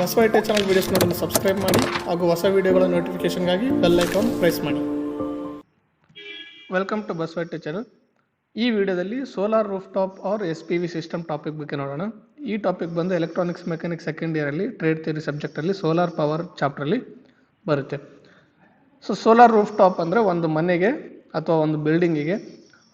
ಬಸವ ಐಟೆ channel videos ನೋಡಲು subscribe ಮಾಡಿ ಹಾಗೂ ಹೊಸ ವೀಡಿಯೋಗಳ ನೋಟಿಫಿಕೇಶನ್ಗಾಗಿ ಬೆಲ್ ಐಕಾನ್ ಪ್ರೆಸ್ ಮಾಡಿ. ವೆಲ್ಕಮ್ ಟು ಬಸವ ಐಟೆ ಚಾನಲ್. ಈ ವಿಡಿಯೋದಲ್ಲಿ solar rooftop or SPV system topic ಬಗ್ಗೆ ನೋಡೋಣ. ಈ ಟಾಪಿಕ್ ಬಂದು ಎಲೆಕ್ಟ್ರಾನಿಕ್ಸ್ ಮೆಕ್ಯಾನಿಕ್ಸ್ ಸೆಕೆಂಡ್ ಇಯರಲ್ಲಿ ಟ್ರೇಡ್ ಥಿಯರಿ ಸಬ್ಜೆಕ್ಟಲ್ಲಿ ಸೋಲಾರ್ ಪವರ್ ಚಾಪ್ಟ್ರಲ್ಲಿ ಬರುತ್ತೆ. ಸೊ ಸೋಲಾರ್ ರೂಫ್ ಟಾಪ್ ಅಂದರೆ ಒಂದು ಮನೆಗೆ ಅಥವಾ ಒಂದು ಬಿಲ್ಡಿಂಗಿಗೆ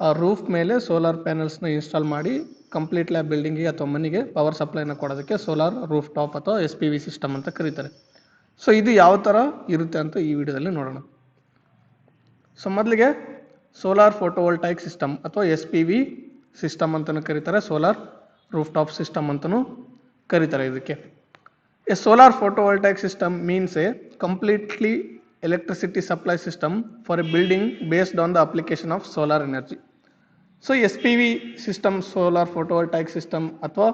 ಆ ರೂಫ್ ಮೇಲೆ ಸೋಲಾರ್ ಪ್ಯಾನಲ್ಸ್ನ ಇನ್ಸ್ಟಾಲ್ ಮಾಡಿ ಕಂಪ್ಲೀಟ್ಲಿ ಆ ಬಿಲ್ಡಿಂಗಿಗೆ ಅಥವಾ ಮನೆಗೆ ಪವರ್ ಸಪ್ಲೈನ ಕೊಡೋದಕ್ಕೆ ಸೋಲಾರ್ ರೂಫ್ ಟಾಪ್ ಅಥವಾ SPV ಸಿಸ್ಟಮ್ ಅಂತ ಕರೀತಾರೆ. ಸೊ ಇದು ಯಾವ ಥರ ಇರುತ್ತೆ ಅಂತ ಈ ವಿಡಿಯೋದಲ್ಲಿ ನೋಡೋಣ. ಸೊ ಮೊದಲಿಗೆ ಸೋಲಾರ್ ಫೋಟೋವೋಲ್ಟಾಯಿಕ್ ಸಿಸ್ಟಮ್ ಅಥವಾ SPV ಸಿಸ್ಟಮ್ ಅಂತಲೂ ಕರೀತಾರೆ, ಸೋಲಾರ್ ರೂಫ್ ಟಾಪ್ ಸಿಸ್ಟಮ್ ಅಂತಲೂ ಕರೀತಾರೆ. ಇದಕ್ಕೆ a solar photovoltaic system means a completely electricity supply system for a building based on the application of solar energy. So SPV system, solar photovoltaic system ಅಥವಾ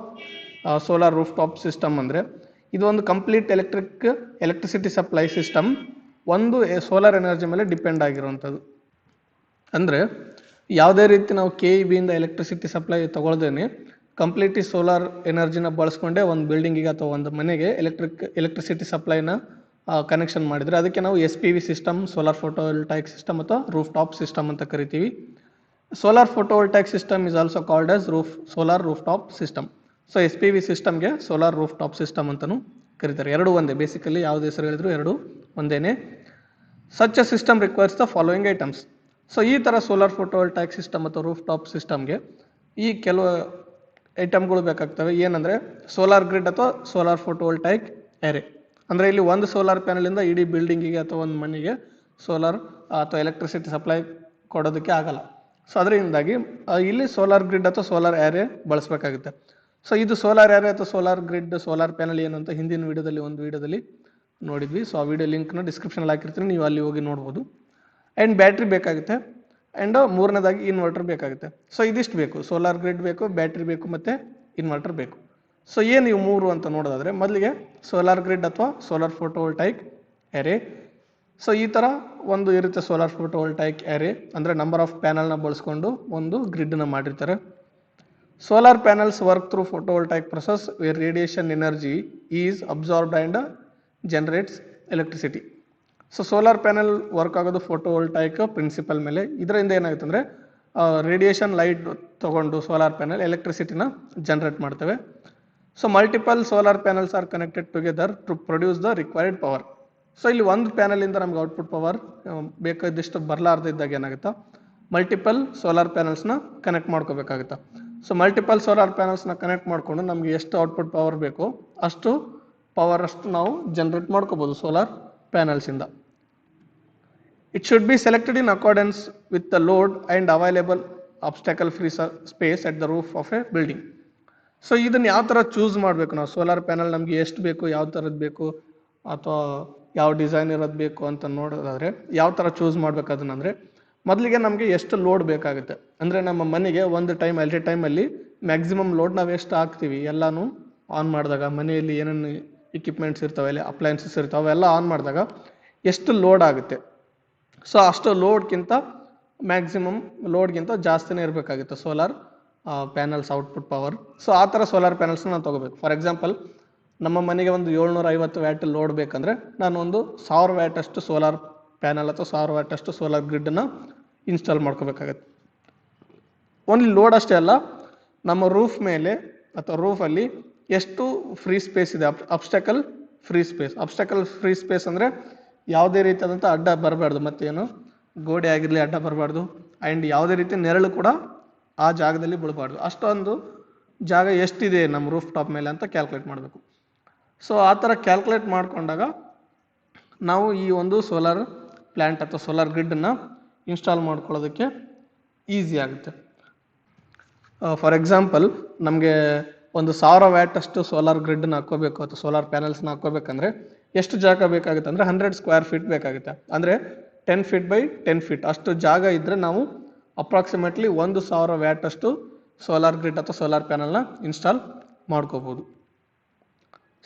solar rooftop system ಅಂದರೆ ಇದು ಒಂದು complete electricity supply system ಒಂದು solar energy ಮೇಲೆ depend ಆಗಿರುವಂಥದ್ದು. ಅಂದರೆ ಯಾವುದೇ ರೀತಿ ನಾವು KEBಯಿಂದ ಎಲೆಕ್ಟ್ರಿಸಿಟಿ ಸಪ್ಲೈ ತಗೊಳ್ದೇನೆ ಕಂಪ್ಲೀಟ್ಲಿ ಸೋಲಾರ್ ಎನರ್ಜಿನ ಬಳಸ್ಕೊಂಡೇ ಒಂದು ಬಿಲ್ಡಿಂಗಿಗೆ ಅಥವಾ ಒಂದು ಮನೆಗೆ ಎಲೆಕ್ಟ್ರಿಸಿಟಿ ಸಪ್ಲೈನ ಕನೆಕ್ಷನ್ ಮಾಡಿದರೆ ಅದಕ್ಕೆ ನಾವು SPV system, solar photovoltaic system ಅಥವಾ ರೂಫ್ ಟಾಪ್ ಸಿಸ್ಟಮ್ ಅಂತ ಕರಿತೀವಿ. Solar photovoltaic system is also called as solar rooftop system. So SPV ಸಿಸ್ಟಮ್ಗೆ ಸೋಲಾರ್ ರೂಫ್ ಟಾಪ್ ಸಿಸ್ಟಮ್ ಅಂತಲೂ ಕರೀತಾರೆ. ಎರಡು ಒಂದೇ, ಬೇಸಿಕಲಿ ಯಾವುದೇ ಹೆಸರು ಹೇಳಿದ್ರು ಎರಡು ಒಂದೇನೆ. Such a system requires the following items. So ಈ ಥರ ಸೋಲಾರ್ ಫೋಟೋವೋಲ್ಟಾಯಿಕ್ ಸಿಸ್ಟಮ್ ಅಥವಾ ರೂಫ್ ಟಾಪ್ ಸಿಸ್ಟಮ್ಗೆ ಈ ಕೆಲವು ಐಟಮ್ಗಳು ಬೇಕಾಗ್ತವೆ. ಏನಂದರೆ ಸೋಲಾರ್ ಗ್ರಿಡ್ ಅಥವಾ ಸೋಲಾರ್ ಫೋಟೋವೋಲ್ಟಾಯಿಕ್ ಏರೆ. ಅಂದರೆ ಇಲ್ಲಿ ಒಂದು ಸೋಲಾರ್ ಪ್ಯಾನಲಿಂದ ಇಡೀ ಬಿಲ್ಡಿಂಗಿಗೆ ಅಥವಾ ಒಂದು ಮನೆಗೆ ಸೋಲಾರ್ ಅಥವಾ ಎಲೆಕ್ಟ್ರಿಸಿಟಿ ಸಪ್ಲೈ ಕೊಡೋದಕ್ಕೆ ಆಗಲ್ಲ. ಸೊ ಅದರಿಂದಾಗಿ ಇಲ್ಲಿ ಸೋಲಾರ್ ಗ್ರಿಡ್ ಅಥವಾ ಸೋಲಾರ್ ಏರೆ ಬಳಸಬೇಕಾಗುತ್ತೆ. ಸೊ ಇದು ಸೋಲಾರ್ ಏರೆ ಅಥವಾ ಸೋಲಾರ್ ಗ್ರಿಡ್, ಸೋಲಾರ್ ಪ್ಯಾನಲ್ ಏನು ಅಂತ ಹಿಂದಿನ ಒಂದು ವಿಡಿಯೋದಲ್ಲಿ ನೋಡಿದ್ವಿ. ಸೊ ಆ ವಿಡಿಯೋ ಲಿಂಕ್ನ ಡಿಸ್ಕ್ರಿಪ್ಷನಲ್ಲಿ ಹಾಕಿರ್ತೀನಿ, ನೀವು ಅಲ್ಲಿ ಹೋಗಿ ನೋಡ್ಬೋದು. ಆ್ಯಂಡ್ ಬ್ಯಾಟ್ರಿ ಬೇಕಾಗುತ್ತೆ, ಆ್ಯಂಡ್ ಮೂರನೇದಾಗಿ ಇನ್ವರ್ಟರ್ ಬೇಕಾಗುತ್ತೆ. ಸೊ ಇದಿಷ್ಟು ಬೇಕು, ಸೋಲಾರ್ ಗ್ರಿಡ್ ಬೇಕು, ಬ್ಯಾಟ್ರಿ ಬೇಕು ಮತ್ತು ಇನ್ವರ್ಟರ್ ಬೇಕು. ಸೊ ಏನು ಇವು ಮೂರು ಅಂತ ನೋಡೋದಾದರೆ ಮೊದಲಿಗೆ ಸೋಲಾರ್ ಗ್ರಿಡ್ ಅಥವಾ ಸೋಲಾರ್ ಫೋಟೋವೋಲ್ಟಾಯಿಕ್ ಏರೆ. ಸೊ ಈ ಥರ ಒಂದು ಇರುತ್ತೆ ಸೋಲಾರ್ ಫೋಟೋವೋಲ್ಟಾಯಿಕ್ ಏರೆ, ಅಂದರೆ ನಂಬರ್ ಆಫ್ ಪ್ಯಾನಲ್ನ ಬಳಸ್ಕೊಂಡು ಒಂದು ಗ್ರಿಡ್ನ ಮಾಡಿರ್ತಾರೆ. Solar panels work through photovoltaic process where radiation energy is absorbed and generates electricity. So solar panel work ಆಗೋದು ಫೋಟೋವೋಲ್ಟಾಯಿಕ್ ಪ್ರಿನ್ಸಿಪಲ್ ಮೇಲೆ. ಇದರಿಂದ ಏನಾಗುತ್ತೆ ಅಂದರೆ ರೇಡಿಯೇಷನ್ ಲೈಟ್ ತೊಗೊಂಡು ಸೋಲಾರ್ ಪ್ಯಾನಲ್ ಎಲೆಕ್ಟ್ರಿಸಿಟಿನ ಜನರೇಟ್ ಮಾಡ್ತವೆ. So multiple solar panels are connected together to produce the required power. So ಇಲ್ಲಿ ಒಂದು ಪ್ಯಾನಲಿಂದ ನಮ್ಗೆ ಔಟ್ಪುಟ್ ಪವರ್ ಬೇಕಾದಷ್ಟು ಬರಲಾರ್ದಿದ್ದಾಗ ಏನಾಗುತ್ತಾ, ಮಲ್ಟಿಪಲ್ ಸೋಲಾರ್ ಪ್ಯಾನಲ್ಸ್ನ ಕನೆಕ್ಟ್ ಮಾಡ್ಕೋಬೇಕಾಗುತ್ತಾ. ಸೊ ಮಲ್ಟಿಪಲ್ ಸೋಲಾರ್ ಪ್ಯಾನಲ್ಸ್ನ ಕನೆಕ್ಟ್ ಮಾಡಿಕೊಂಡು ನಮಗೆ ಎಷ್ಟು ಔಟ್ಪುಟ್ ಪವರ್ ಬೇಕೋ ಅಷ್ಟು ನಾವು ಜನರೇಟ್ ಮಾಡ್ಕೋಬೋದು ಸೋಲಾರ್ ಪ್ಯಾನಲ್ಸಿಂದ. It should be selected in accordance with the load and available obstacle free space at the roof of a building. So ಇದನ್ನು ಯಾವ ಥರ ಚೂಸ್ ಮಾಡಬೇಕು ನಾವು, ಸೋಲಾರ್ ಪ್ಯಾನಲ್ ನಮಗೆ ಎಷ್ಟು ಬೇಕು, ಯಾವ ಥರದ್ದು ಬೇಕು ಅಥವಾ ಯಾವ ಡಿಸೈನ್ ಇರೋದು ಬೇಕು ಅಂತ ನೋಡೋದಾದರೆ ಯಾವ ಥರ ಚೂಸ್ ಮಾಡಬೇಕು ಅದನ್ನಂದರೆ ಮೊದಲಿಗೆ ನಮಗೆ ಎಷ್ಟು ಲೋಡ್ ಬೇಕಾಗುತ್ತೆ. ಅಂದರೆ ನಮ್ಮ ಮನೆಗೆ ಒಂದು ಟೈಮ್ ಎಟ್ ಎ ಟೈಮಲ್ಲಿ ಮ್ಯಾಕ್ಸಿಮಮ್ ಲೋಡ್ ನಾವು ಎಷ್ಟು ಹಾಕ್ತೀವಿ ಎಲ್ಲನೂ ಆನ್ ಮಾಡಿದಾಗ, ಮನೆಯಲ್ಲಿ ಏನೇನು ಇಕ್ವಿಪ್ಮೆಂಟ್ಸ್ ಇರ್ತವೆ, ಅಲ್ಲಿ ಅಪ್ಲಯನ್ಸಸ್ ಇರ್ತವೆ, ಅವೆಲ್ಲ ಆನ್ ಮಾಡಿದಾಗ ಎಷ್ಟು ಲೋಡ್ ಆಗುತ್ತೆ. ಸೊ ಅಷ್ಟು ಲೋಡ್ಗಿಂತ ಮ್ಯಾಕ್ಸಿಮಮ್ ಲೋಡ್ಗಿಂತ ಜಾಸ್ತಿನೇ ಇರಬೇಕಾಗುತ್ತೆ solar panels output power. So ಆ ಥರ ಸೋಲಾರ್ ಪ್ಯಾನಲ್ಸ್ನ ನಾನು ತೊಗೋಬೇಕು. ಫಾರ್ ಎಕ್ಸಾಂಪಲ್ ನಮ್ಮ ಮನೆಗೆ ಒಂದು 750 ವ್ಯಾಟ್ ಲೋಡ್ ಬೇಕಂದರೆ ನಾನು ಒಂದು 1000 ವ್ಯಾಟಷ್ಟು ಸೋಲಾರ್ ಪ್ಯಾನಲ್ ಅಥವಾ 1000 ವ್ಯಾಟಷ್ಟು ಸೋಲಾರ್ ಗ್ರಿಡ್ಡನ್ನು ಇನ್ಸ್ಟಾಲ್ ಮಾಡ್ಕೋಬೇಕಾಗತ್ತೆ. ಓನ್ಲಿ ಲೋಡ್ ಅಷ್ಟೇ ಅಲ್ಲ, ನಮ್ಮ ರೂಫ್ ಮೇಲೆ ಅಥವಾ ರೂಫಲ್ಲಿ ಎಷ್ಟು ಫ್ರೀ ಸ್ಪೇಸ್ ಇದೆ, ಅಬ್ಸ್ಟಾಕಲ್ ಫ್ರೀ ಸ್ಪೇಸ್ ಅಂದರೆ ಯಾವುದೇ ರೀತಿಯಾದಂಥ ಅಡ್ಡ ಬರಬಾರ್ದು, ಮತ್ತೇನು ಗೋಡೆ ಆಗಿರಲಿ ಅಡ್ಡ ಬರಬಾರ್ದು, ಆ್ಯಂಡ್ ಯಾವುದೇ ರೀತಿ ನೆರಳು ಕೂಡ ಆ ಜಾಗದಲ್ಲಿ ಬೀಳಬಾರ್ದು. ಅಷ್ಟೊಂದು ಜಾಗ ಎಷ್ಟಿದೆ ನಮ್ಮ ರೂಫ್ ಟಾಪ್ ಮೇಲೆ ಅಂತ ಕ್ಯಾಲ್ಕುಲೇಟ್ ಮಾಡಬೇಕು. ಸೊ ಆ ಥರ ಕ್ಯಾಲ್ಕುಲೇಟ್ ಮಾಡಿಕೊಂಡಾಗ ನಾವು ಈ ಒಂದು ಸೋಲಾರ್ ಪ್ಲ್ಯಾಂಟ್ ಅಥವಾ ಸೋಲಾರ್ ಗ್ರಿಡ್ಡನ್ನು ಇನ್ಸ್ಟಾಲ್ ಮಾಡ್ಕೊಳ್ಳೋದಕ್ಕೆ ಈಸಿ ಆಗುತ್ತೆ. ಫಾರ್ ಎಕ್ಸಾಂಪಲ್ ನಮಗೆ ಒಂದು 1000 ವ್ಯಾಟಷ್ಟು ಸೋಲಾರ್ ಗ್ರಿಡ್ಡನ್ನ ಹಾಕ್ಕೋಬೇಕು ಅಥವಾ ಸೋಲಾರ್ ಪ್ಯಾನಲ್ಸ್ನ ಹಾಕ್ಕೋಬೇಕಂದ್ರೆ ಎಷ್ಟು ಜಾಗ ಬೇಕಾಗುತ್ತೆ ಅಂದರೆ 100 ಸ್ಕ್ವೇರ್ ಫೀಟ್ ಬೇಕಾಗುತ್ತೆ. ಅಂದರೆ 10 ಫೀಟ್ ಬೈ 10 ಫೀಟ್ ಅಷ್ಟು ಜಾಗ ಇದ್ದರೆ ನಾವು ಅಪ್ರಾಕ್ಸಿಮೇಟ್ಲಿ 1000 ವ್ಯಾಟಷ್ಟು ಸೋಲಾರ್ ಗ್ರಿಡ್ ಅಥವಾ ಸೋಲಾರ್ ಪ್ಯಾನಲ್ನ ಇನ್ಸ್ಟಾಲ್ ಮಾಡ್ಕೋಬೋದು.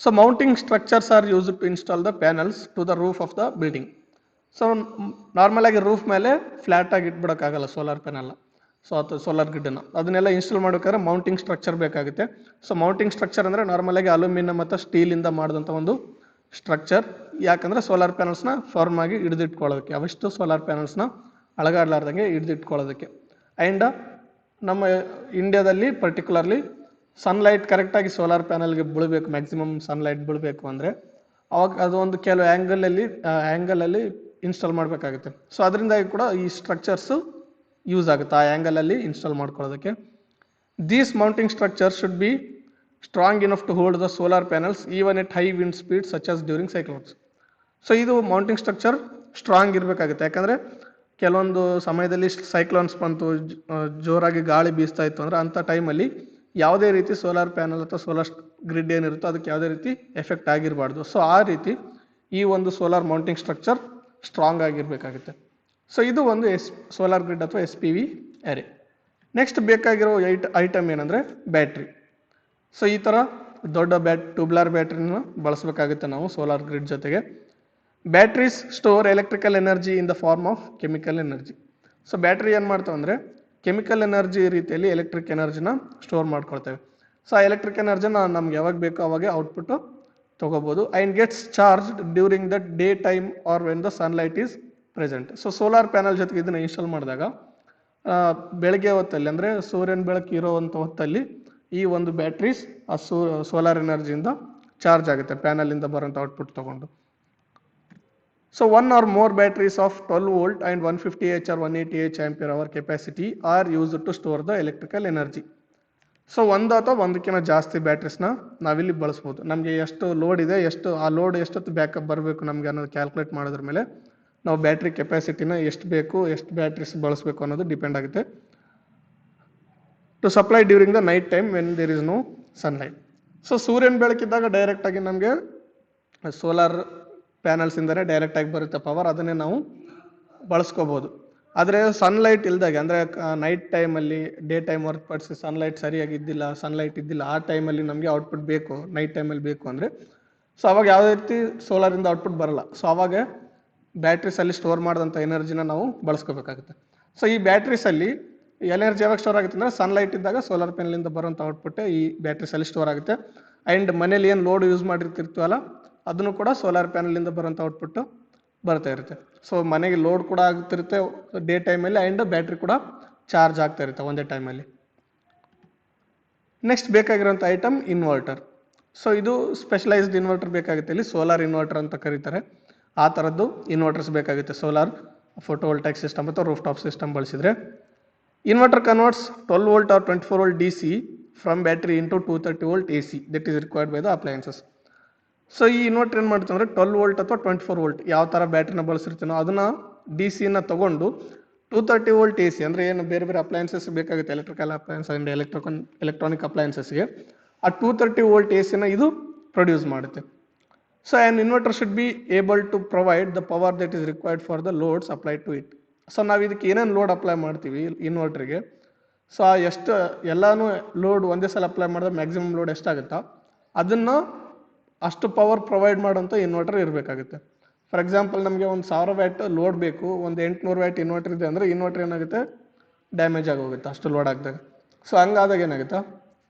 So mounting structures are used to install the panels to the roof of the building. So ನಾರ್ಮಲಾಗಿ ರೂಫ್ ಮೇಲೆ ಫ್ಲ್ಯಾಟಾಗಿ ಇಟ್ಬಿಡೋಕ್ಕಾಗಲ್ಲ ಸೋಲಾರ್ ಪ್ಯಾನಲ್ನ. ಸೊ ಅಥವಾ ಸೋಲಾರ್ ಗ್ರಿಡ್ನ ಅದನ್ನೆಲ್ಲ ಇನ್ಸ್ಟಾಲ್ ಮಾಡಬೇಕಾದ್ರೆ ಮೌಂಟಿಂಗ್ ಸ್ಟ್ರಕ್ಚರ್ ಬೇಕಾಗುತ್ತೆ. ಸೊ ಮೌಂಟಿಂಗ್ ಸ್ಟ್ರಕ್ಚರ್ ಅಂದರೆ ನಾರ್ಮಲಾಗಿ ಅಲ್ಯೂಮಿನಿಯಂ ಮತ್ತು ಸ್ಟೀಲಿಂದ ಮಾಡಿದಂಥ ಒಂದು ಸ್ಟ್ರಕ್ಚರ್. ಯಾಕಂದರೆ ಸೋಲಾರ್ ಪ್ಯಾನಲ್ಸ್ನ ಫಾರ್ಮ್ ಆಗಿ ಹಿಡಿದಿಟ್ಕೊಳ್ಳೋದಕ್ಕೆ, ಅವಿಷ್ಟು ಸೋಲಾರ್ ಪ್ಯಾನಲ್ಸ್ನ ಅಳಗಾಡ್ಲಾರ್ದಂಗೆ ಹಿಡಿದಿಟ್ಕೊಳ್ಳೋದಕ್ಕೆ. ಆ್ಯಂಡ್ ನಮ್ಮ ಇಂಡಿಯಾದಲ್ಲಿ ಪರ್ಟಿಕ್ಯುಲರ್ಲಿ ಸನ್ಲೈಟ್ ಕರೆಕ್ಟಾಗಿ ಸೋಲಾರ್ ಪ್ಯಾನಲ್ಗೆ ಬೀಳಬೇಕು, ಮ್ಯಾಕ್ಸಿಮಮ್ ಸನ್ಲೈಟ್ ಬೀಳಬೇಕು ಅಂದರೆ ಅವಾಗ ಅದು ಒಂದು ಕೆಲವು ಆ್ಯಂಗಲಲ್ಲಿ ಇನ್ಸ್ಟಾಲ್ ಮಾಡಬೇಕಾಗುತ್ತೆ. ಸೊ ಅದರಿಂದಾಗಿ ಕೂಡ ಈ ಸ್ಟ್ರಕ್ಚರ್ಸು ಯೂಸ್ ಆಗುತ್ತೆ ಆ ಆ್ಯಂಗಲಲ್ಲಿ ಇನ್ಸ್ಟಾಲ್ ಮಾಡ್ಕೊಳ್ಳೋದಕ್ಕೆ. These mounting structure should be strong enough to hold the solar panels even at high wind speed such as during cyclones. So ಇದು ಮೌಂಟಿಂಗ್ ಸ್ಟ್ರಕ್ಚರ್ ಸ್ಟ್ರಾಂಗ್ ಇರಬೇಕಾಗುತ್ತೆ. ಯಾಕಂದರೆ ಕೆಲವೊಂದು ಸಮಯದಲ್ಲಿ ಸೈಕ್ಲೋನ್ಸ್ ಬಂತು, ಜೋರಾಗಿ ಗಾಳಿ ಬೀಸ್ತಾ ಇತ್ತು ಅಂದರೆ ಅಂಥ ಟೈಮಲ್ಲಿ ಯಾವುದೇ ರೀತಿ ಸೋಲಾರ್ ಪ್ಯಾನಲ್ ಅಥವಾ ಸೋಲಾರ್ ಗ್ರಿಡ್ ಏನಿರುತ್ತೋ ಅದಕ್ಕೆ ಯಾವುದೇ ರೀತಿ ಎಫೆಕ್ಟ್ ಆಗಿರಬಾರ್ದು. ಸೊ ಆ ರೀತಿ ಈ ಒಂದು ಸೋಲಾರ್ ಮೌಂಟಿಂಗ್ ಸ್ಟ್ರಕ್ಚರ್ ಸ್ಟ್ರಾಂಗ್ ಆಗಿರಬೇಕಾಗುತ್ತೆ. ಸೊ ಇದು ಒಂದು ಸೋಲಾರ್ ಗ್ರಿಡ್ ಅಥವಾ SPV ಅರೇ. ನೆಕ್ಸ್ಟ್ ಬೇಕಾಗಿರೋ ಐಟಮ್ ಏನಂದರೆ ಬ್ಯಾಟ್ರಿ. ಸೊ ಈ ಥರ ದೊಡ್ಡ ಟ್ಯೂಬ್ಲರ್ ಬ್ಯಾಟ್ರಿನ ಬಳಸಬೇಕಾಗುತ್ತೆ ನಾವು ಸೋಲಾರ್ ಗ್ರಿಡ್ ಜೊತೆಗೆ. Batteries store electrical energy in the form of chemical energy. So battery ಏನು ಮಾಡ್ತಾವೆ ಅಂದರೆ ಕೆಮಿಕಲ್ ಎನರ್ಜಿ ರೀತಿಯಲ್ಲಿ ಎಲೆಕ್ಟ್ರಿಕ್ ಎನರ್ಜಿನ ಸ್ಟೋರ್ ಮಾಡ್ಕೊಳ್ತೇವೆ. ಸೊ ಆ ಎಲೆಕ್ಟ್ರಿಕ್ ಎನರ್ಜಿನ ನಮ್ಗೆ ಯಾವಾಗ ಬೇಕೋ ಅವಾಗ ಔಟ್ಪುಟ್ಟು ತೊಗೋಬೋದು. And gets charge during the day time are when the sunlight is present. So solar panel ಜೊತೆಗೆ ಇದನ್ನು ಇನ್ಸ್ಟಾಲ್ ಮಾಡಿದಾಗ ಬೆಳಗ್ಗೆ ಹೊತ್ತಲ್ಲಿ ಅಂದರೆ ಸೂರ್ಯನ ಬೆಳಕು ಇರೋವಂಥ ಹೊತ್ತಲ್ಲಿ ಈ ಒಂದು ಬ್ಯಾಟ್ರೀಸ್ ಆ ಸೋಲಾರ್ ಎನರ್ಜಿಯಿಂದ ಚಾರ್ಜ್ ಆಗುತ್ತೆ ಪ್ಯಾನಲಿಂದ ಬರೋಂಥ ಔಟ್ಪುಟ್ ತೊಗೊಂಡು. So 1 or more batteries of 12 volt and 150H or 180H ampere hour capacity are used to store the electrical energy. So ಒಂದು ಅಥವಾ ಒಂದಕ್ಕಿಂತ ಜಾಸ್ತಿ ಬ್ಯಾಟ್ರೀಸ್ನ ನಾವಿಲ್ಲಿ ಬಳಸ್ಬೋದು. ನಮಗೆ ಎಷ್ಟು ಲೋಡ್ ಇದೆ, ಆ ಲೋಡ್ ಎಷ್ಟೊತ್ತು ಬ್ಯಾಕಪ್ ಬರಬೇಕು ನಮಗೆ ಅನ್ನೋದು ಕ್ಯಾಲ್ಕುಲೇಟ್ ಮಾಡೋದ್ರ ಮೇಲೆ ನಾವು ಬ್ಯಾಟ್ರಿ ಕೆಪಾಸಿಟಿನ ಎಷ್ಟು ಬೇಕು, ಎಷ್ಟು ಬ್ಯಾಟ್ರೀಸ್ ಬಳಸಬೇಕು ಅನ್ನೋದು ಡಿಪೆಂಡ್ ಆಗುತ್ತೆ. To supply during the night time when there is no sunlight. So ಸೂರ್ಯನ ಬೆಳಕಿದ್ದಾಗ ಡೈರೆಕ್ಟಾಗಿ ನಮಗೆ ಸೋಲಾರ್ ಪ್ಯಾನಲ್ಸಿಂದಲೇ ಡೈರೆಕ್ಟಾಗಿ ಬರುತ್ತೆ ಪವರ್, ಅದನ್ನೇ ನಾವು ಬಳಸ್ಕೋಬೋದು. ಆದರೆ ಸನ್ಲೈಟ್ ಇಲ್ದಾಗ ಅಂದರೆ ನೈಟ್ ಟೈಮಲ್ಲಿ ಡೇ ಟೈಮ್ ಹೊರತುಪಡಿಸಿ ಸನ್ಲೈಟ್ ಸನ್ಲೈಟ್ ಇದ್ದಿಲ್ಲ ಆ ಟೈಮಲ್ಲಿ ನಮಗೆ ಔಟ್ಪುಟ್ ಬೇಕು, ನೈಟ್ ಟೈಮಲ್ಲಿ ಬೇಕು ಅಂದರೆ ಸೊ ಅವಾಗ ಯಾವುದೇ ರೀತಿ ಸೋಲಾರಿಂದ ಔಟ್ಪುಟ್ ಬರಲ್ಲ. ಸೊ ಅವಾಗ ಬ್ಯಾಟ್ರೀಸಲ್ಲಿ ಸ್ಟೋರ್ ಮಾಡಿದಂಥ ಎನರ್ಜಿನ ನಾವು ಬಳಸ್ಕೋಬೇಕಾಗುತ್ತೆ. ಸೊ ಈ ಬ್ಯಾಟ್ರೀಸಲ್ಲಿ ಎನರ್ಜಿ ಯಾವಾಗ ಸ್ಟೋರ್ ಆಗುತ್ತೆ ಅಂದರೆ ಸನ್ಲೈಟ್ ಇದ್ದಾಗ ಸೋಲಾರ್ ಪ್ಯಾನಲಿಂದ ಬರೋಂಥ ಔಟ್ಪುಟ್ಟೆ ಈ ಬ್ಯಾಟ್ರೀಸಲ್ಲಿ ಸ್ಟೋರ್ ಆಗುತ್ತೆ. ಆ್ಯಂಡ್ ಮನೇಲಿ ಏನು ಲೋಡ್ ಯೂಸ್ ಮಾಡಿರ್ತಿರ್ತೀವಲ್ಲ ಅದನ್ನು ಕೂಡ ಸೋಲಾರ್ ಪ್ಯಾನಲಿಂದ ಬರೋಂಥ ಔಟ್ಪುಟ್ಟು ಬರ್ತಾ ಇರುತ್ತೆ. ಸೊ ಮನೆಗೆ ಲೋಡ್ ಕೂಡ ಆಗ್ತಿರುತ್ತೆ ಡೇ ಟೈಮಲ್ಲಿ, ಆ್ಯಂಡ್ ಬ್ಯಾಟ್ರಿ ಕೂಡ ಚಾರ್ಜ್ ಆಗ್ತಾ ಇರುತ್ತೆ ಒಂದೇ ಟೈಮಲ್ಲಿ. ನೆಕ್ಸ್ಟ್ ಬೇಕಾಗಿರೋಂಥ ಐಟಮ್ ಇನ್ವರ್ಟರ್. ಸೊ ಇದು ಸ್ಪೆಷಲೈಸ್ಡ್ ಇನ್ವರ್ಟರ್ ಬೇಕಾಗುತ್ತೆ, ಇಲ್ಲಿ ಸೋಲಾರ್ ಇನ್ವರ್ಟರ್ ಅಂತ ಕರೀತಾರೆ. ಆ ಥರದ್ದು ಇನ್ವರ್ಟರ್ಸ್ ಬೇಕಾಗುತ್ತೆ ಸೋಲಾರ್ ಫೋಟೋವೋಲ್ಟೈಕ್ ಸಿಸ್ಟಮ್ ಅಥವಾ ರೂಫ್ ಟಾಪ್ ಸಿಸ್ಟಮ್ ಬಳಸಿದರೆ. Inverter converts 12 volt or 24 volt DC from battery into 230 volt AC that is required by the appliances. So ಈ ಇನ್ವರ್ಟರ್ ಏನು ಮಾಡ್ತೀವಿ ಅಂದರೆ 12 volt ಅಥವಾ 24 volt ಯಾವ ಥರ ಬ್ಯಾಟ್ರಿನ ಬಳಸಿರ್ತೀನೋ ಅದನ್ನು DC ತೊಗೊಂಡು 230 volt AC ಅಂದರೆ ಏನು ಬೇರೆ ಬೇರೆ ಅಪ್ಲಯನ್ಸಸ್ ಬೇಕಾಗುತ್ತೆ, ಎಲೆಕ್ಟ್ರಿಕಲ್ ಅಪ್ಲಯನ್ಸ್ ಆ್ಯಂಡ್ ಎಲೆಕ್ಟ್ರಾನಿಕ್ ಅಪ್ಲಯನ್ಸಸ್ಗೆ ಆ 230 volt AC ಇದು ಪ್ರೊಡ್ಯೂಸ್ ಮಾಡುತ್ತೆ. So an inverter should be able to provide the power that is required for the loads applied to it. So ನಾವು ಇದಕ್ಕೆ ಏನೇನು ಲೋಡ್ ಅಪ್ಲೈ ಮಾಡ್ತೀವಿ ಇನ್ವರ್ಟ್ರಿಗೆ, ಸೊ ಎಷ್ಟು ಎಲ್ಲನೂ ಲೋಡ್ ಒಂದೇ ಸಲ ಅಪ್ಲೈ ಮಾಡಿದ್ರೆ ಮ್ಯಾಕ್ಸಿಮಮ್ ಲೋಡ್ ಎಷ್ಟಾಗುತ್ತೋ ಅದನ್ನು ಅಷ್ಟು ಪವರ್ ಪ್ರೊವೈಡ್ ಮಾಡೋಂಥ ಇನ್ವರ್ಟರ್ ಇರಬೇಕಾಗುತ್ತೆ. ಫಾರ್ ಎಕ್ಸಾಂಪಲ್ ನಮಗೆ ಒಂದು 1000 ವ್ಯಾಟ್ ಲೋಡ್ ಬೇಕು, ಒಂದು 800 ವ್ಯಾಟ್ ಇನ್ವರ್ಟರ್ ಇದೆ ಅಂದರೆ ಇನ್ವರ್ಟರ್ ಏನಾಗುತ್ತೆ ಡ್ಯಾಮೇಜ್ ಆಗೋಗುತ್ತೆ ಅಷ್ಟು ಲೋಡ್ ಆಗಿದಾಗ. ಸೊ ಹಂಗಾದಾಗ ಏನಾಗುತ್ತೆ